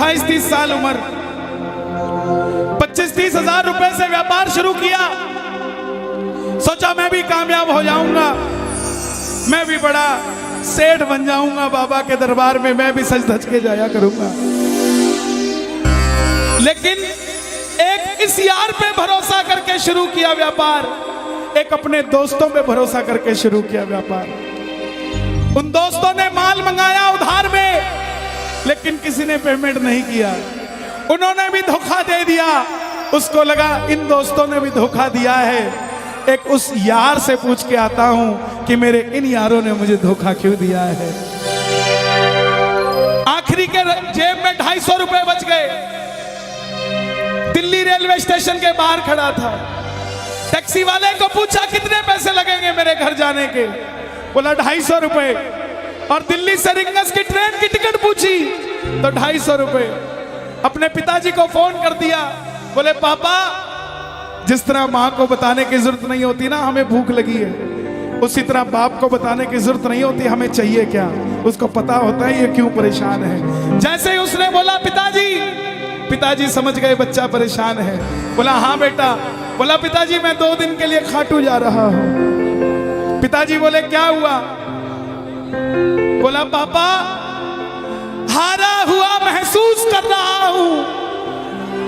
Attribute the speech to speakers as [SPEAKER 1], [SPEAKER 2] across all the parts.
[SPEAKER 1] 28-30 साल उम्र, 25-30 हजार रुपए से व्यापार शुरू किया। सोचा मैं भी कामयाब हो जाऊंगा, मैं भी बड़ा सेठ बन जाऊंगा, बाबा के दरबार में मैं भी सज धज के जाया करूंगा। लेकिन एक इस यार पे भरोसा करके शुरू किया व्यापार, एक अपने दोस्तों पे भरोसा करके शुरू किया व्यापार। उन दोस्तों ने माल मंगाया उधार में, लेकिन किसी ने पेमेंट नहीं किया। उन्होंने भी धोखा दे दिया। उसको लगा इन दोस्तों ने भी धोखा दिया है, एक उस यार से पूछ के आता हूं कि मेरे इन यारों ने मुझे धोखा क्यों दिया है। आखिरी के जेब में 250 रुपए बच गए। दिल्ली रेलवे स्टेशन के बाहर खड़ा था। टैक्सी वाले को पूछा कितने पैसे लगेंगे मेरे घर जाने के, बोला 250 रुपए। और दिल्ली से रिंगस की ट्रेन की टिकट पूछी तो 250 रुपए। अपने पिताजी को फोन कर दिया, बोले पापा, जिस तरह माँ को बताने की जरूरत नहीं होती ना हमें भूख लगी है, उसी तरह बाप को बताने की जरूरत नहीं होती हमें चाहिए क्या, उसको पता होता है ये क्यों परेशान है। जैसे ही उसने बोला पिताजी समझ गए बच्चा परेशान है। बोला हाँ बेटा। बोला पिताजी मैं 2 दिन के लिए खाटू जा रहा हूं। पिताजी बोले क्या हुआ? बोला पापा, हारा हुआ महसूस कर रहा हूं,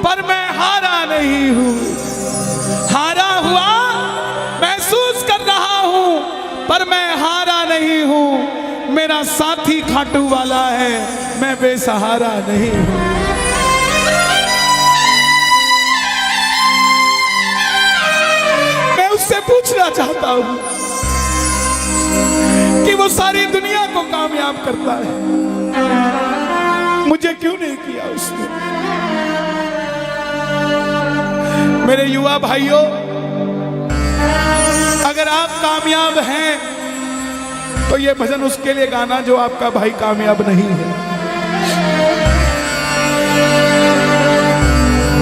[SPEAKER 1] पर मैं हारा नहीं हूं। हारा हुआ महसूस कर रहा हूं, पर मैं हारा नहीं हूं। मेरा साथी खाटू वाला है, मैं बेसहारा नहीं हूं। मैं उससे पूछना चाहता हूं कि वो सारी दुनिया को कामयाब करता है, मुझे क्यों नहीं किया उसने? मेरे युवा भाइयों, अगर आप कामयाब हैं तो ये भजन उसके लिए गाना जो आपका भाई कामयाब नहीं है।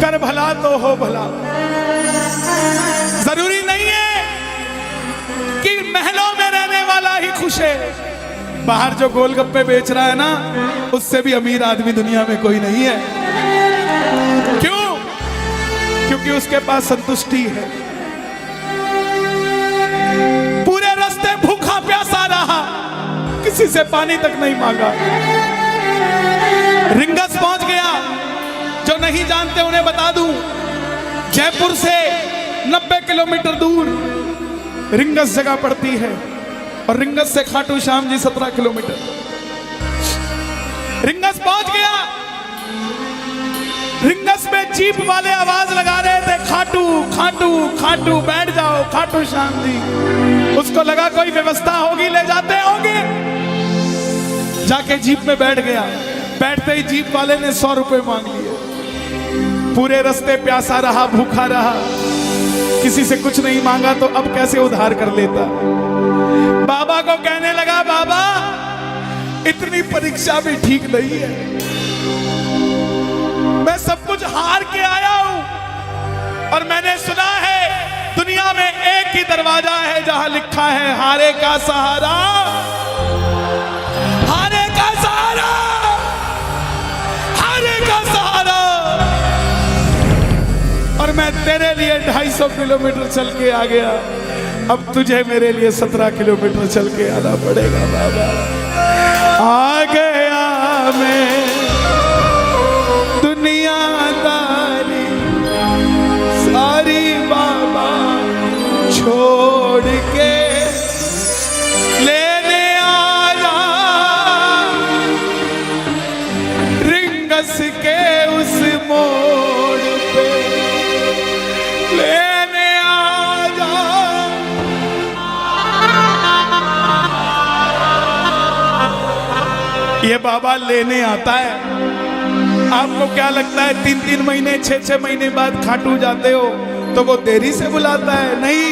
[SPEAKER 1] कर भला तो हो भला। जरूरी नहीं है कि महलों में रहने वाला ही खुश है। बाहर जो गोलगप्पे बेच रहा है ना, उससे भी अमीर आदमी दुनिया में कोई नहीं है। क्यों? क्योंकि उसके पास संतुष्टि है। पूरे रास्ते भूखा प्यासा रहा, किसी से पानी तक नहीं मांगा। रिंगस पहुंच गया। जो नहीं जानते उन्हें बता दूं, जयपुर से 90 किलोमीटर दूर रिंगस जगह पड़ती है, और रिंगस से खाटू श्याम जी 17 किलोमीटर। रिंगस पहुंच गया। रिंगस में जीप वाले आवाज लगा रहे थे, खाटू खाटू खाटू, बैठ जाओ खाटू श्याम जी। उसको लगा कोई व्यवस्था होगी, ले जाते होंगे। जाके जीप में बैठ गया। बैठते ही जीप वाले ने 100 रुपए मांग लिए। पूरे रास्ते प्यासा रहा, भूखा रहा, किसी से कुछ नहीं मांगा तो अब कैसे उधार कर लेता। बाबा को कहने लगा, बाबा इतनी परीक्षा भी ठीक नहीं है, मैं सब कुछ हार के आया हूं, और मैंने सुना है दुनिया में एक ही दरवाजा है जहां लिखा है हारे का सहारा, हारे का सहारा, हारे का सहारा। और मैं तेरे लिए 250 किलोमीटर चल के आ गया, अब तुझे मेरे लिए 17 किलोमीटर चल के आना पड़ेगा। बाबा आ गया मैं दुनियादारी सारी बाबा छोड़ के, लेने आया रिंगस के उस मोड़ पे, लेने आया। ये बाबा लेने आता है। आपको क्या लगता है 3-3 महीने 6-6 महीने बाद खाटू जाते हो तो वो देरी से बुलाता है? नहीं,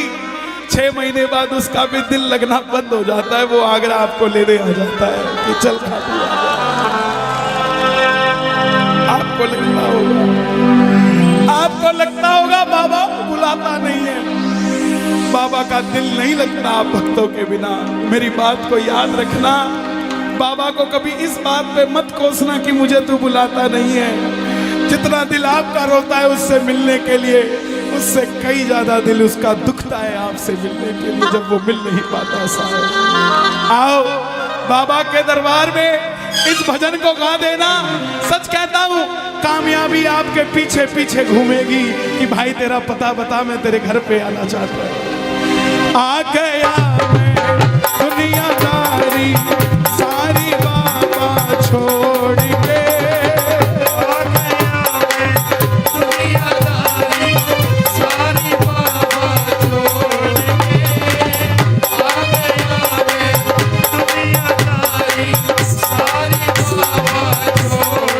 [SPEAKER 1] 6 महीने बाद उसका भी दिल लगना बंद हो जाता है, वो आगरा आपको लेने आ जाता है कि चल खाटू आ जा। आपको लगता होगा बाबा बुलाता नहीं है। बाबा का दिल नहीं लगता आप भक्तों के बिना। मेरी बात को याद रखना, बाबा को कभी इस बात पे मत कोसना कि मुझे तू बुलाता नहीं है। जितना दिल आपका रोता है उससे मिलने के लिए, उससे कई ज्यादा दिल उसका दुखता है आपसे मिलने के लिए, जब वो मिल नहीं पाता साहब। आओ बाबा के दरबार में इस भजन को गा देना। सच कहता हूँ कामयाबी आपके पीछे पीछे घूमेगी कि भाई तेरा पता बता, मैं तेरे घर पे आना चाहता हूँ। आ गया मैं दुनियादारी सारी बाबा छोड़ के, आ गया मैं दुनियादारी सारी बाबा छोड़ के, आ गया मैं दुनियादारी सारी बाबा छोड़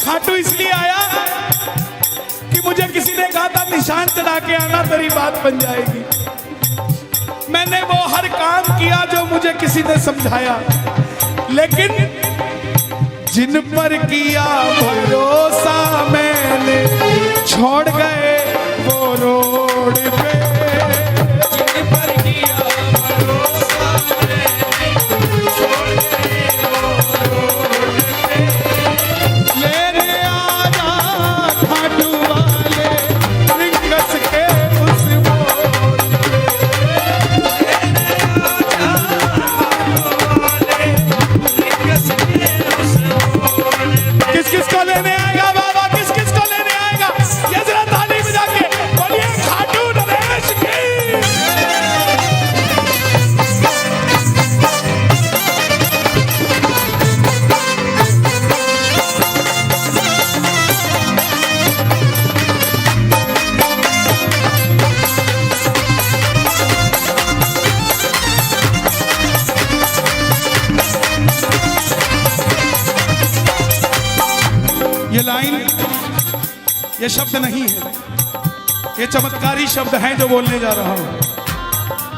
[SPEAKER 1] खाटू इसलिए आया कि मुझे किसी ने कहा था निशान चढ़ा के आना तेरी बात बन जाएगी। मैंने वो हर काम किया जो मुझे किसी ने समझाया, लेकिन जिन पर किया भरोसा मैंने छोड़ गए वो रोड पे, जिन पर किया भरोसा मैंने छोड़ गए वो रोड पे। लेने आजा खाटू वाले रिंगस के उस मोड़ पे, लेने आजा खाटू वाले रिंगस के उस मोड़ पे। किस किस को लेने आएगा बाबा, किस किस को लेने आएगा, ये जरा ताली बजा के बोलिए खाटू नरेश की। ये लाइन, ये शब्द नहीं है, ये चमत्कारी शब्द हैं जो बोलने जा रहा हूं।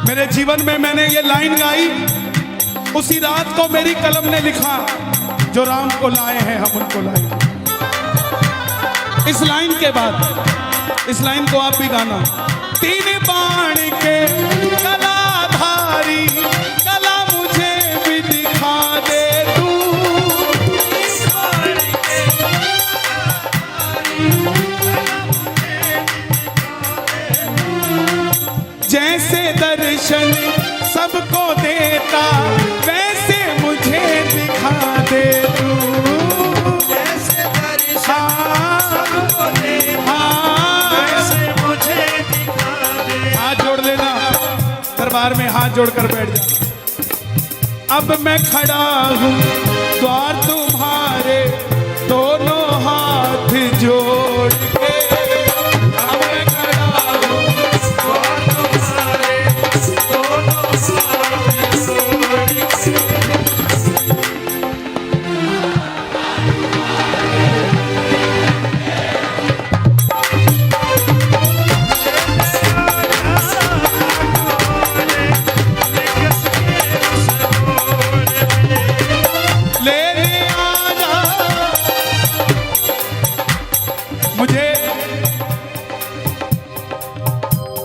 [SPEAKER 1] मेरे जीवन में मैंने ये लाइन गाई, उसी रात को मेरी कलम ने लिखा, जो राम को लाए हैं हम उनको लाए। इस लाइन के बाद, इस लाइन को आप भी गाना। तीन बाण के कलाधारी कला मुझे भी दिखा दे तू, जैसे दर्शन सबको देता वैसे मुझे दिखा दे तू, जैसे दर्शन सबको देता वैसे मुझे दिखा दे। हाथ जोड़ लेना, दरबार में हाथ जोड़कर बैठ जा। अब मैं खड़ा हूँ द्वार तुम्हारे दोनों हाथ जोड़ के,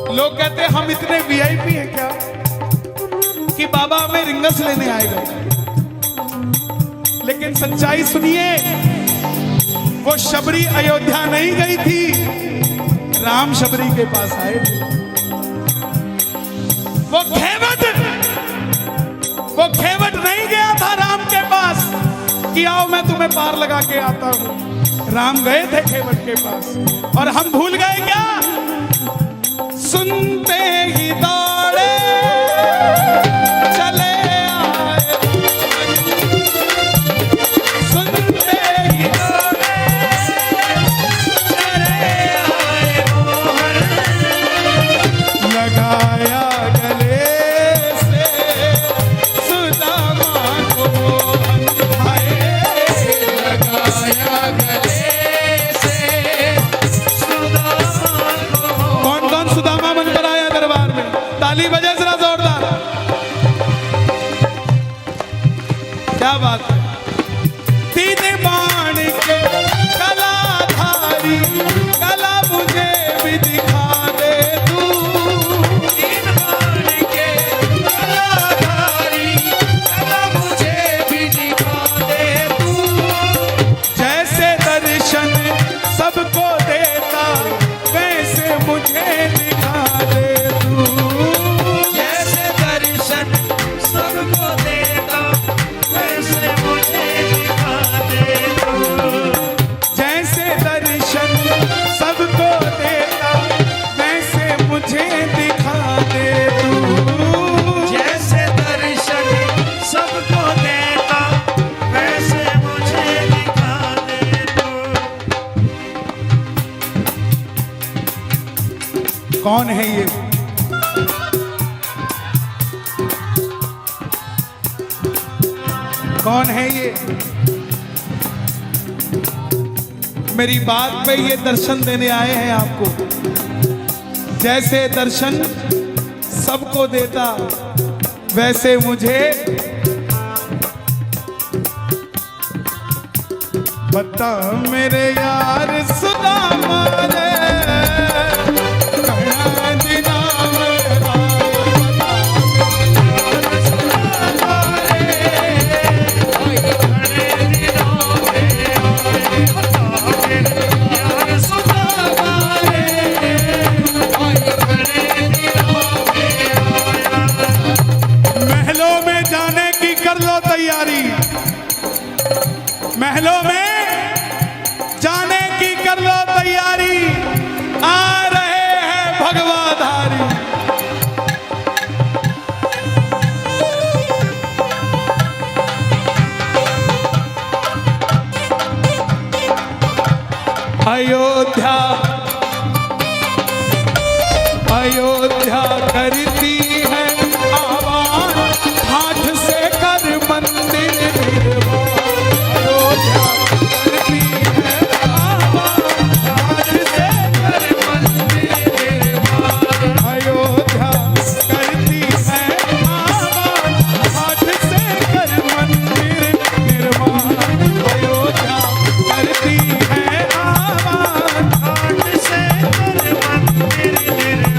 [SPEAKER 1] लोग कहते हैं हम इतने वीआईपी हैं क्या कि बाबा हमें रिंगस लेने आएगा, लेकिन सच्चाई सुनिए, वो शबरी अयोध्या नहीं गई थी, राम शबरी के पास आए थे। वो खेवट नहीं गया था राम के पास कि आओ मैं तुम्हें पार लगा के आता हूं। राम गए थे खेवट के पास और हम भूल गए क्या? सुनते ही दौड़े चले आए, सुनते ही दौड़े चले आए, लगाया गले से सुदामा को लगाया गले से सुदामा को। कौन कौन सुदामा बनकर आया दरबार में? ताली बजे जरा जोरदार। क्या बात है? तीन बाण के कलाधारी कला मुझे भी दिखा दे तू। तीन बाण के कलाधारी कला मुझे भी दिखा दे तू। जैसे दर्शन सबको देता वैसे मुझे दिखा दे तू। जैसे दर्शन सबको देता वैसे मुझे दिखा दे तू। जैसे दर्शन सबको देता वैसे मुझे दिखा दे तू। जैसे दर्शन सबको देता वैसे मुझे दिखा दे तू। कौन है ये? कौन है ये? मेरी बात पे ये दर्शन देने आए हैं आपको। जैसे दर्शन सबको देता वैसे मुझे बता मेरे यार सुदामा रे, कहाँ दिना में आओ बता मेरे यार सुदामा रे, खड़े दिनों में आए बता मेरे यार सुदामा रे, खड़े दिनों में आया। महलों में जाने की कर लो तैयारी, महलों में जाने की कर लो तैयारी, आ रहे हैं भगवाधारी। अयोध्या अयोध्या करती है आवाज, हाथ से कर मंदिर निर्माण। अयोध्या करती है आवाज, हाथ से कर मंदिर निर्माण। अयोध्या करती है आवाज, हाथ से कर मंदिर निर्माण। अयोध्या करती है आवाज, हाथ से कर मंदिर निर्माण।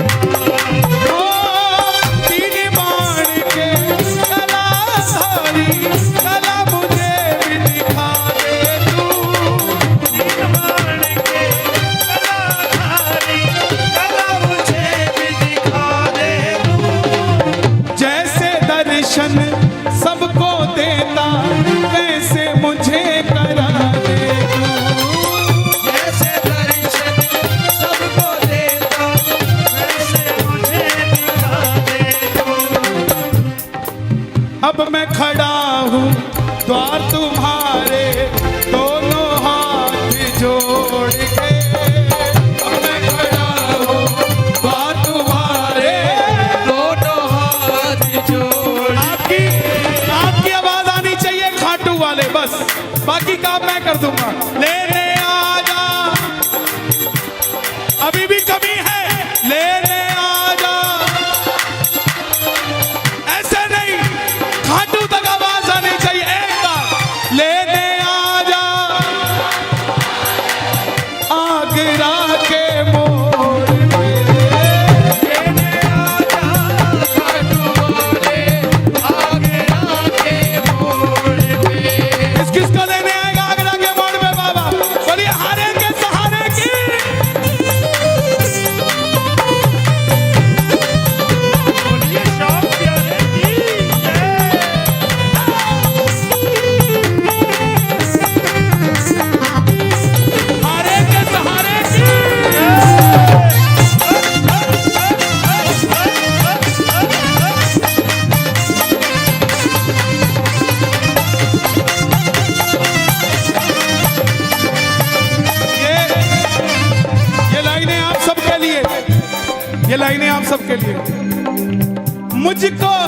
[SPEAKER 1] तीन बाण के कलाधारी कला मुझे भी दिखा दे तू। तीन बाण के कलाधारी कला मुझे भी दिखा दे तू। जैसे दर्शन सबको देता वैसे मुझे करा दे तू। जैसे दर्शन सबको देता वैसे मुझे दिखा दे तू। अब मैं खड़ा हूँ द्वार तुम्हारे दोनों हाथ जोड़ के। अब मैं खड़ा हूँ द्वार तुम्हारे दोनों हाथ जोड़। आपकी आवाज आनी चाहिए खाटू वाले, बस बाकी काम मैं कर दूंगा। लेने आ जा, अभी भी कमी है, लेने आ जा। ऐसे नहीं, खाटू तक आवाज आनी चाहिए। एक बार लेने आ जा, आगरा के मोड़ पे। लेने आ जा खाटू वाले, आगरा के मोड़ पे। किस किस को लेने आएगा आगरा के मोड़ पे बाबा?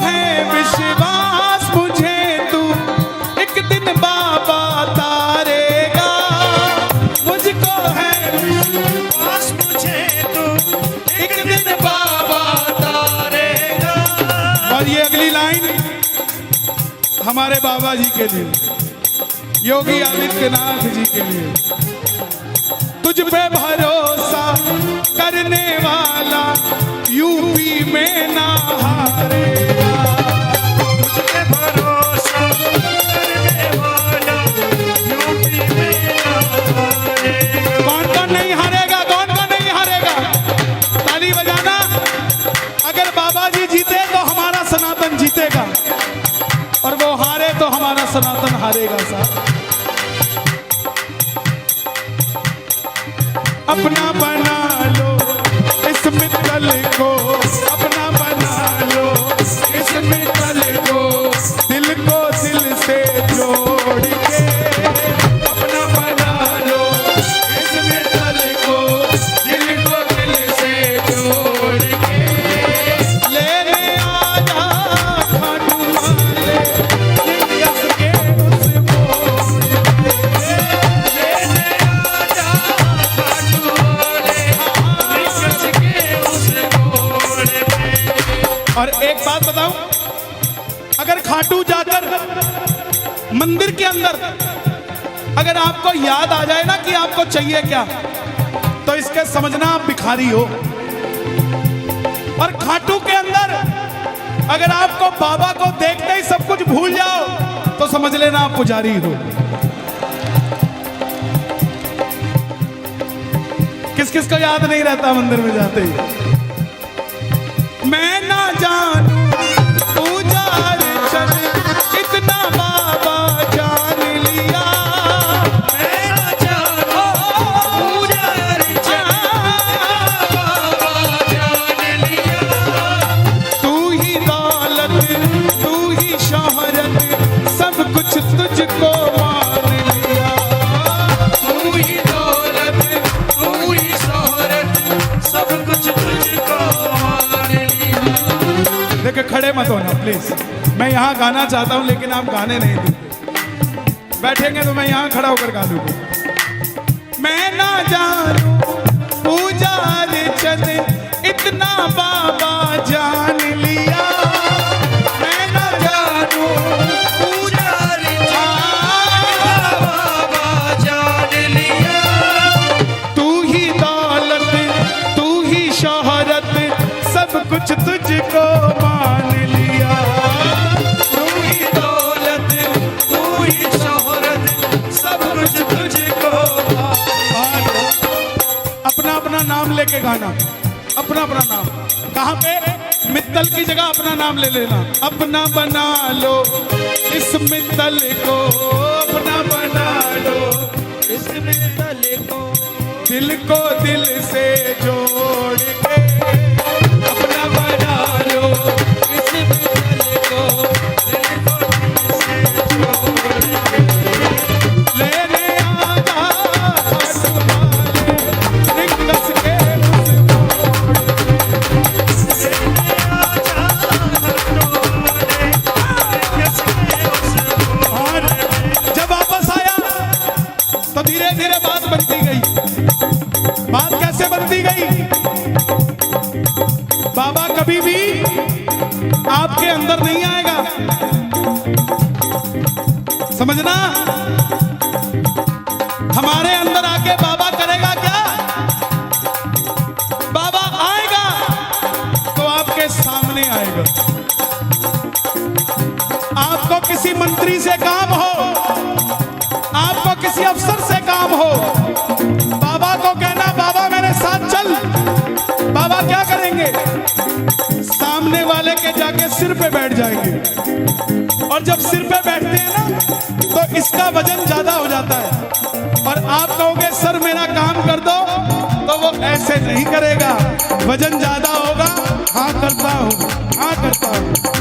[SPEAKER 1] है विश्वास मुझे तू एक दिन बाबा तारेगा, मुझको है विश्वास मुझे तू एक दिन बाबा तारेगा। और ये अगली लाइन हमारे बाबा जी के लिए, योगी आदित्यनाथ जी के लिए। तुझ पे भरोसा करने वाला यूपी में ना हारेगा,
[SPEAKER 2] तुझ पे भरोसा करने वाला यूपी में ना हारेगा।
[SPEAKER 1] कौन कौन नहीं हारेगा, कौन कौन नहीं हारेगा? ताली बजाना। अगर बाबा जी जीते तो हमारा सनातन जीतेगा, और वो हारे तो हमारा सनातन हारेगा साहब। अपना बना लो इस मित्तल को, अपना बना लो इस मित्तल को, दिल को दिल से जोड़ के। अपना बना लो इस मित्तल को, दिल को दिल से जोड़ के। लेने आजा खाटू वाले लिंगस के उस मोड़ पे।
[SPEAKER 2] लेने आजा खाटू वाले लिंगस के उस मोड़ पे।
[SPEAKER 1] और एक बात बताऊं, अगर खाटू जाकर मंदिर के अंदर अगर आपको याद आ जाए ना कि आपको चाहिए क्या, तो इसके समझना आप भिखारी हो। और खाटू के अंदर अगर आपको बाबा को देखते ही सब कुछ भूल जाओ, तो समझ लेना आप पुजारी हो। किस किस को याद नहीं रहता मंदिर में जाते ही? मैं ना जानू पूजा अर्चन इतना बाबा जान लिया,
[SPEAKER 2] मैं ना जानू पूजा अर्चन बाबा जान लिया।
[SPEAKER 1] तू ही दौलत तू ही शोहरत सब कुछ तुझको मान लिया।
[SPEAKER 2] तू ही दौलत तू ही शोहरत सब कुछ तुझको मान लिया।
[SPEAKER 1] देखो खड़े मत होना प्लीज, मैं यहाँ गाना चाहता हूँ लेकिन आप गाने नहीं दूंगे। बैठेंगे तो मैं यहाँ खड़ा होकर गा दूंगा। मैं ना जानू पूजा अर्चन इतना बाबा जान लिया, मैं ना जानू
[SPEAKER 2] पूजा अर्चन बाबा जान लिया।
[SPEAKER 1] तू ही दौलत तू ही शोहरत सब कुछ तुझको मान लिया।
[SPEAKER 2] तू ही दौलत तू ही शोहरत सब कुछ तुझको मान लिया।
[SPEAKER 1] अपना अपना नाम लेके गाना, अपना अपना नाम। कहाँ पे? मित्तल की जगह अपना नाम ले लेना। अपना बना लो इस मित्तल को, अपना बना लो
[SPEAKER 2] इस मित्तल को,
[SPEAKER 1] दिल को दिल से जोड़ के।
[SPEAKER 2] अपना बना लो इस मित्तल को, दिल को दिल से जोड़ के।
[SPEAKER 1] लेने आजा खाटू वाले लिंगस के उस मोड़ पे।
[SPEAKER 2] लेने आजा खाटू वाले लिंगस के उस मोड़
[SPEAKER 1] और
[SPEAKER 2] पे।
[SPEAKER 1] जब वापस आया तो धीरे धीरे बात बनती गई। बात कैसे बनती गई? बाबा कभी भी आपके अंदर नहीं आएगा, समझना। हमारे अंदर आके बाबा करेगा क्या? बाबा आएगा तो आपके सामने आएगा। आपको किसी मंत्री से काम हो, आपको किसी अफसर से काम हो, बाबा को कहना बाबा मेरे साथ चल। बाबा क्या करेंगे? सामने वाले के जाके सिर पे बैठ जाएंगे। और जब सिर पे बैठते हैं ना, तो इसका वजन ज्यादा हो जाता है। और आप कहोगे सर मेरा काम कर दो, तो वो ऐसे नहीं करेगा। वजन ज्यादा होगा, हाँ करता हूँ, हाँ करता हूँ।